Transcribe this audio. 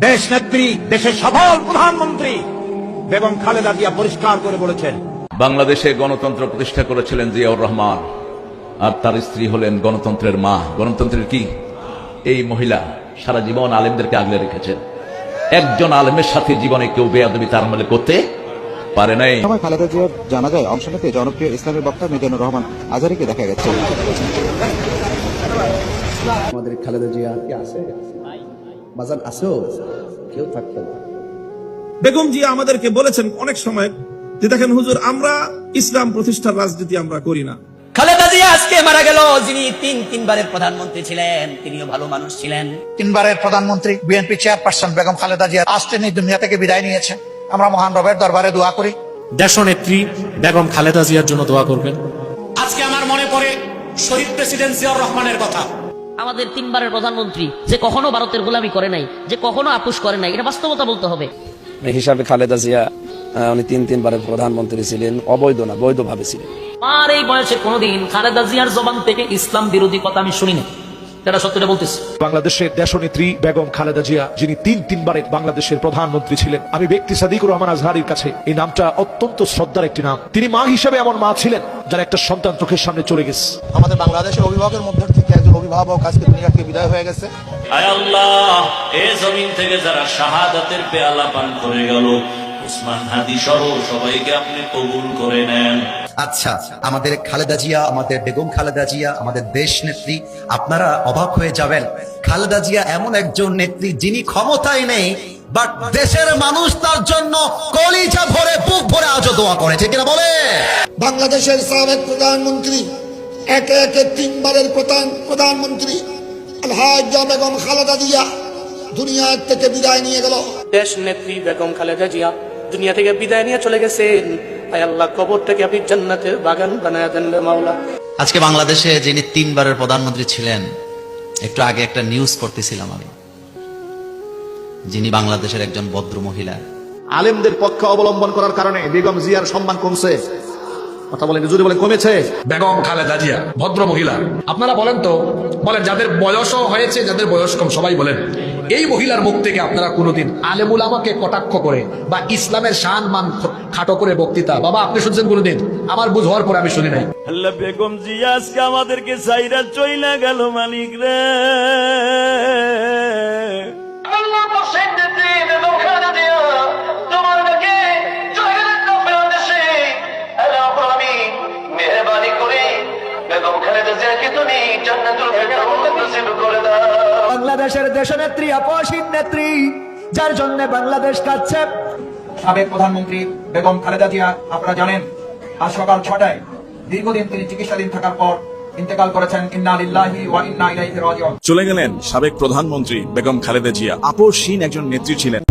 দেশ নেত্রী, দেশের সফল প্রধানমন্ত্রী বেগম খালেদা জিয়া পরিষ্কার করে বলেছেন, বাংলাদেশে গণতন্ত্র প্রতিষ্ঠা করেছিলেন জিয়াউর রহমান, আর তার স্ত্রী হলেন গণতন্ত্রের মা। গণতন্ত্রের কি? এই মহিলা সারা জীবন আলেমদেরকে আগলে রেখেছেন। একজন আলেমের সাথে জীবনে কেউ বেয়াদবি তার আমলে করতে পারে নাই। সময় খালেদা জিয়ার জানাজায় অংশ নিতে জনপ্রিয় ইসলামের বক্তা মিজানুর রহমান আজহারীকে দেখা গেছে। আমাদের খালেদা জিয়া কি আছে? বাজার আছেও কেউ থাকতে না। বেগম জিয়া আমাদেরকে বলেছেন অনেক সময় যে দেখেন হুজুর, আমরা ইসলাম প্রতিষ্ঠার রাজনীতি আমরা করি না। খালেদা জিয়া আজকে মারা গেল, যিনি তিনবারের প্রধানমন্ত্রী ছিলেন, তিনিও ভালো মানুষ ছিলেন। তিনবারের প্রধানমন্ত্রী বিএনপি চেয়ারপারসন বেগম খালেদা জিয়া আজ তিনি দুনিয়া থেকে বিদায় নিয়েছেন। আমরা মহান রবের দরবারে দোয়া করি দেশনেত্রী বেগম খালেদা জিয়ার জন্য দোয়া করবেন। আজকে আমার মনে পড়ে শহীদ প্রেসিডেন্ট জিয়াউর রহমানের কথা। আমাদের তিনবারের প্রধানমন্ত্রী যে কখনো ভারতের গোলামি করে নাই, যে কখনো আপোষ করে নাই, এটা বাস্তবতা বলতে হবে। হিসাবে খালেদা জিয়া উনি তিনবারের প্রধানমন্ত্রী ছিলেন, অবৈধ না বৈধভাবে ছিলেন। আর এই বয়সে কোনোদিন খালেদা জিয়ার জবান থেকে ইসলাম বিরোধী কথা আমি শুনিনি, এটা সত্যটা বলতেছি। বাংলাদেশের দেশনেত্রী বেগম খালেদা জিয়া, যিনি তিনবারের বাংলাদেশের প্রধানমন্ত্রী ছিলেন, আমি ব্যক্তি সাদিকুর রহমান আজহারীর কাছে এই নামটা অত্যন্ত শ্রদ্ধার একটি নাম। তিনি মা হিসেবে এমন মা ছিলেন যার একটা সন্তান চোখের সামনে চলে গেছে। আমাদের বাংলাদেশের অভিভাবকের মধ্যে থেকে একজন অভিভাবক আজকে দুনিয়া থেকে বিদায় হয়ে গেছে। আয় আল্লাহ, এই জমিন থেকে যারা শাহাদাতের পেয়ালা পান করে গেল, উসমান হাদি সহ সবাইকে আপনি কবুল করে নেন। আচ্ছা, আমাদের খালেদা জিয়া, আমাদের বেগম খালেদা জিয়া, আমাদের দেশ নেত্রী, আপনারা অবাক হয়ে যাবেন। খালেদা জিয়া এমন একজন নেত্রী যিনি ক্ষমতায় নেই, বাট দেশের মানুষ তার জন্য কলিজা ভরে বুক ভরে আজও দোয়া করে, ঠিক না বলে? বাংলাদেশের সাবেক প্রধানমন্ত্রী, একে একে তিনবারের প্রধানমন্ত্রী আলহাজ্জা বেগম খালেদা জিয়া দুনিয়া থেকে বিদায় নিয়ে গেল। দেশ নেত্রী বেগম খালেদা জিয়া দুনিয়া থেকে বিদায় নিয়ে চলে গেছেন। আয় আল্লাহ, কবরটাকে আপনি জান্নাতের বাগান বানায় দেন রে মাওলা। আজকে বাংলাদেশে যিনি তিনবারের প্রধানমন্ত্রী ছিলেন, একটু আগে একটা নিউজ পড়তেছিলাম আমি, যিনি বাংলাদেশের একজন ভদ্র মহিলা। আলেমদের পক্ষ অবলম্বন করার কারণে বেগম জিয়ার সম্মান কমছে। কথা বলেন, জোরে বলেন, কমেছে। বেগম খালেদা জিয়া ভদ্র মহিলা। আপনারা বলেন তো, বলেন যাদের বয়সও হয়েছে, যাদের বয়স কম, সবাই বলেন এই মহিলার মুখ থেকে আপনারা কোনোদিন আলেমুল আমাকে কটাক্ষ করে বা ইসলামের শান মান খাটো করে বক্তৃতা, বাবা আপনি শুনছেন কোনোদিন? আমার বুঝ হওয়ার পরে আমি শুনি নাই। আল্লাহ, বেগম জিয়া আজকে আমাদেরকে চাইরা চইলা গেল মালিক রে। বাংলাদেশের দেশনেত্রী, আপসহীন নেত্রী, যার জন্য বাংলাদেশ কাঁদছে। সাবেক প্রধানমন্ত্রী বেগম খালেদা জিয়া, আপনারা জানেন, আজ সকাল 6টায় দীর্ঘদিন তিনি চিকিৎসাধীন থাকার পর ইন্তেকাল করেছেন। ইন্না লিল্লাহি ওয়া ইন্না ইলাইহি রাজিউন। চলে গেলেন সাবেক প্রধানমন্ত্রী বেগম খালেদা জিয়া। আপসহীন একজন নেত্রী ছিলেন।